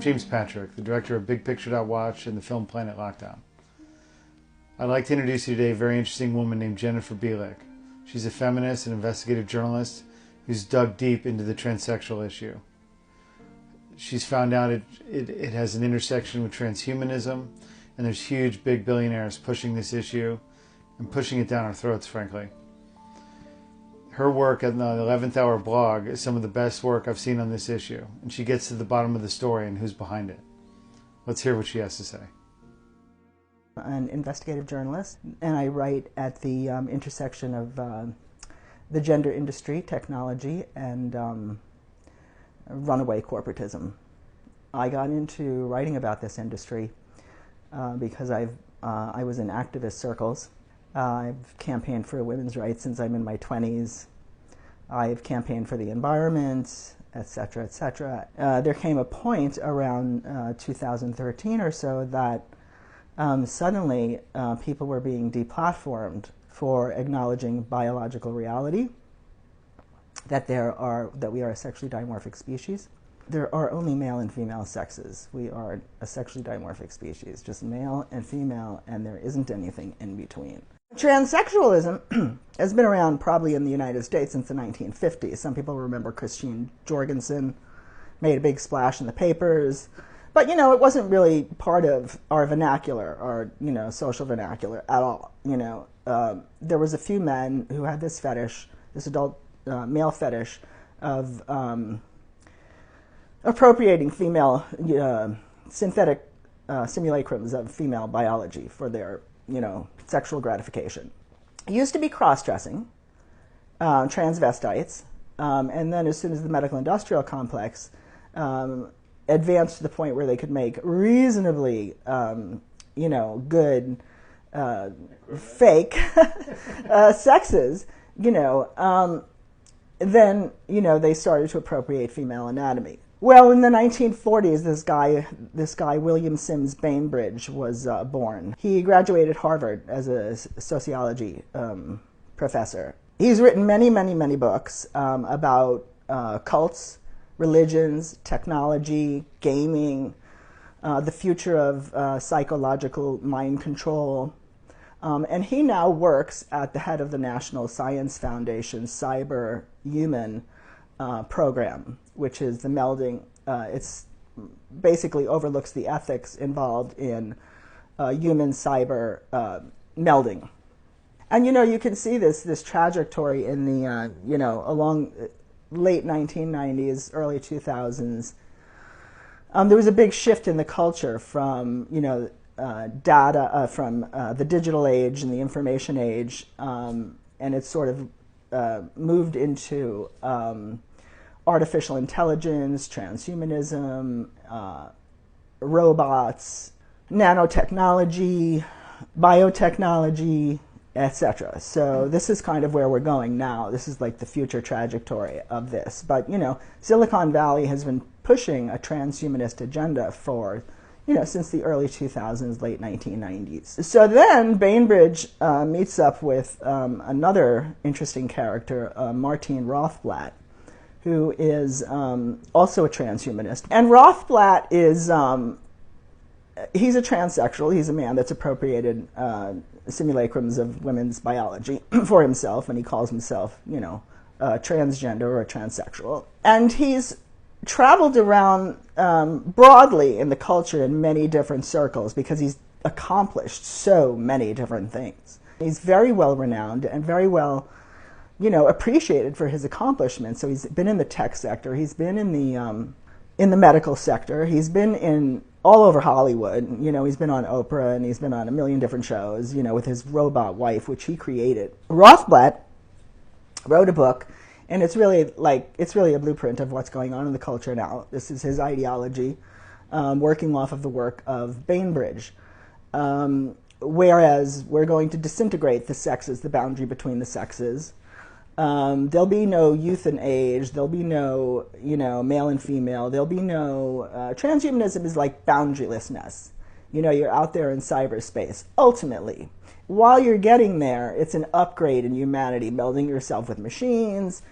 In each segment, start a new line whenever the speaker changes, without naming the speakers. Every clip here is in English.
James Patrick, the director of Big Picture Watch and the film Planet Lockdown. I'd like to introduce you today a very interesting woman named Jennifer Bielek. She's a feminist and investigative journalist who's dug deep into the transsexual issue. She's found out it has an intersection with transhumanism, and there's huge big billionaires pushing this issue and pushing it down our throats, frankly. Her work on the 11th Hour blog is some of the best work I've seen on this issue, and she gets to the bottom of the story and who's behind it. Let's hear what she has to say.
An investigative journalist, and I write at the intersection of the gender industry, technology, and runaway corporatism. I got into writing about this industry because I was in activist circles. I've campaigned for women's rights since I'm in my 20s. I've campaigned for the environment, etc., etc. There came a point around 2013 or so that suddenly people were being deplatformed for acknowledging biological reality, that we are a sexually dimorphic species. There are only male and female sexes. We are a sexually dimorphic species, just male and female, and there isn't anything in between. Transsexualism has been around probably in the United States since the 1950s. Some people remember Christine Jorgensen made a big splash in the papers. But, it wasn't really part of our vernacular, our, social vernacular at all. There was a few men who had this fetish, this adult male fetish of appropriating female, synthetic simulacrums of female biology for their, sexual gratification. It used to be cross-dressing, transvestites, and then as soon as the medical industrial complex advanced to the point where they could make reasonably, good fake sexes, then, they started to appropriate female anatomy. Well, in the 1940s, this guy William Sims Bainbridge was born. He graduated Harvard as a sociology professor. He's written many, many, many books about cults, religions, technology, gaming, the future of psychological mind control. And he now works at the head of the National Science Foundation's Cyber Human program, which is the melding. It's basically overlooks the ethics involved in human cyber melding. And you can see this trajectory in the along late 1990s, early 2000s. There was a big shift in the culture from data from the digital age and the information age, and it sort of moved into artificial intelligence, transhumanism, robots, nanotechnology, biotechnology, etc. So this is kind of where we're going now. This is like the future trajectory of this. But, Silicon Valley has been pushing a transhumanist agenda for, since the early 2000s, late 1990s. So then Bainbridge meets up with another interesting character, Martine Rothblatt, who is also a transhumanist. And Rothblatt is, he's a transsexual. He's a man that's appropriated simulacrums of women's biology for himself, and he calls himself, a transgender or a transsexual. And he's traveled around broadly in the culture in many different circles because he's accomplished so many different things. He's very well renowned and very well appreciated for his accomplishments. So he's been in the tech sector, he's been in the medical sector, he's been in all over Hollywood. He's been on Oprah and he's been on a million different shows, with his robot wife, which he created. Rothblatt wrote a book, and it's really a blueprint of what's going on in the culture now. This is his ideology, working off of the work of Bainbridge. Whereas we're going to disintegrate the sexes, the boundary between the sexes. There'll be no youth and age. There'll be no, male and female. There'll be no, transhumanism is like boundarylessness. You're out there in cyberspace. Ultimately, while you're getting there, it's an upgrade in humanity, melding yourself with machines,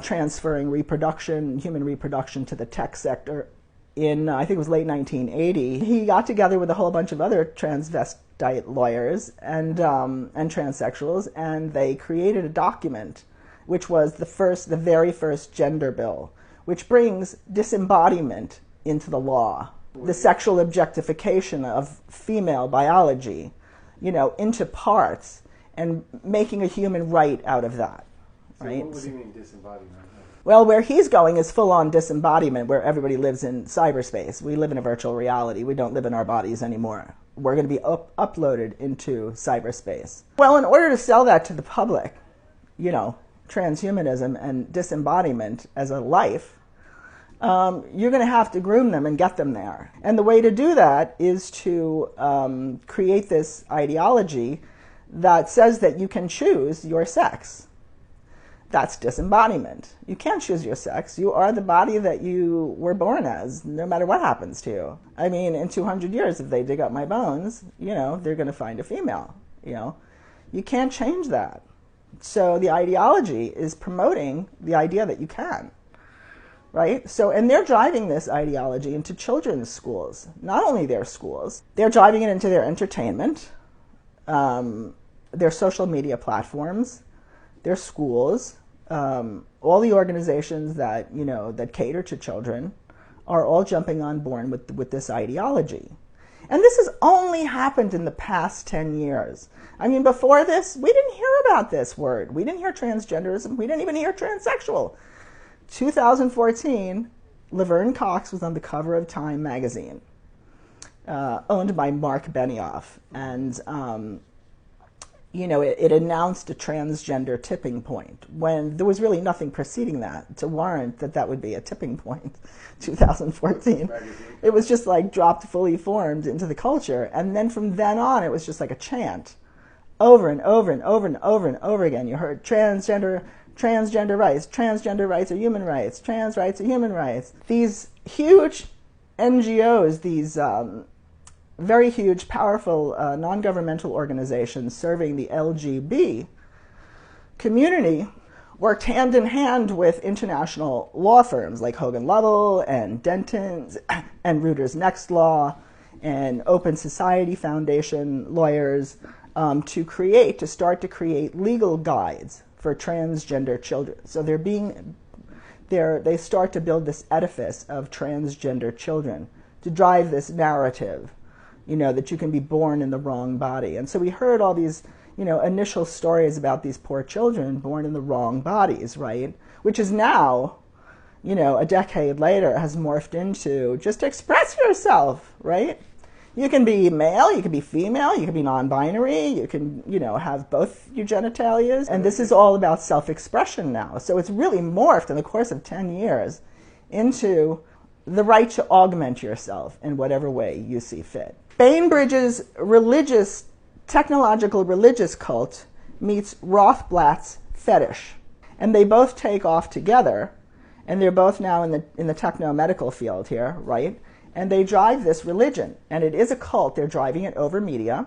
transferring human reproduction to the tech sector. in, I think it was late 1980. He got together with a whole bunch of other transvestite lawyers and transsexuals, and they created a document which was the very first gender bill, which brings disembodiment into the law, the sexual objectification of female biology, into parts, and making a human right out of that.
So
right?
What do you mean disembodiment?
Well, where he's going is full-on disembodiment, where everybody lives in cyberspace. We live in a virtual reality. We don't live in our bodies anymore. We're going to be uploaded into cyberspace. Well, in order to sell that to the public, transhumanism and disembodiment as a life, you're going to have to groom them and get them there. And the way to do that is to create this ideology that says that you can choose your sex. That's disembodiment. You can't choose your sex. You are the body that you were born as, no matter what happens to you. I mean, in 200 years, if they dig up my bones, they're going to find a female. You can't change that. So the ideology is promoting the idea that you can, right? So, and they're driving this ideology into children's schools, not only their schools. They're driving it into their entertainment, their social media platforms, their schools, all the organizations that that cater to children are all jumping on board with this ideology. And this has only happened in the past 10 years. I mean, before this, we didn't hear about this word. We didn't hear transgenderism. We didn't even hear transsexual. 2014, Laverne Cox was on the cover of Time magazine, owned by Mark Benioff. And it announced a transgender tipping point when there was really nothing preceding that to warrant that would be a tipping point. 2014. It was just like dropped fully formed into the culture. And then from then on, it was just like a chant over and over and over and over and over again. You heard transgender rights are human rights, trans rights are human rights. These huge NGOs, these very huge, powerful non-governmental organizations serving the LGB community worked hand in hand with international law firms like Hogan Lovells and Denton's and Reuters Next Law and Open Society Foundation lawyers to start to create legal guides for transgender children. So they start to build this edifice of transgender children to drive this narrative, that you can be born in the wrong body. And so we heard all these, initial stories about these poor children born in the wrong bodies, right? Which is now, a decade later has morphed into just express yourself, right? You can be male, you can be female, you can be non-binary, you can, have both your genitalias. And this is all about self-expression now. So it's really morphed in the course of 10 years into the right to augment yourself in whatever way you see fit. Bainbridge's technological religious cult meets Rothblatt's fetish. And they both take off together, and they're both now in the techno-medical field here, right? And they drive this religion, and it is a cult. They're driving it over media,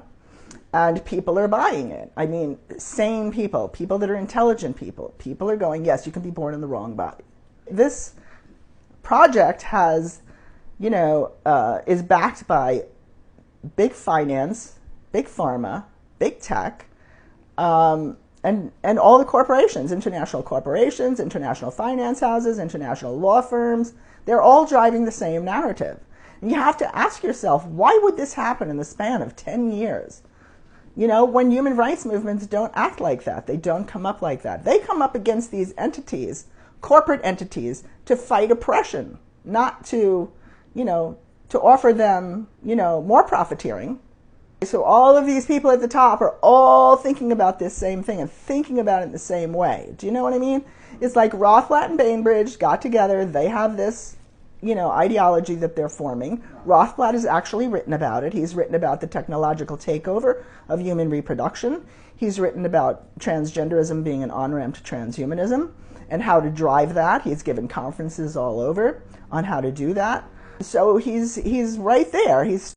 and people are buying it. I mean, sane people that are intelligent people are going, yes, you can be born in the wrong body. This project has, is backed by big finance, big pharma, big tech, and all the corporations, international finance houses, international law firms. They're all driving the same narrative. And you have to ask yourself, why would this happen in the span of 10 years? When human rights movements don't act like that, they don't come up like that. They come up against these entities, corporate entities, to fight oppression, not to, to offer them, more profiteering. So all of these people at the top are all thinking about this same thing and thinking about it in the same way. Do you know what I mean? It's like Rothblatt and Bainbridge got together. They have this, ideology that they're forming. Rothblatt has actually written about it. He's written about the technological takeover of human reproduction. He's written about transgenderism being an on-ramp to transhumanism and how to drive that. He's given conferences all over on how to do that. So he's right there. He's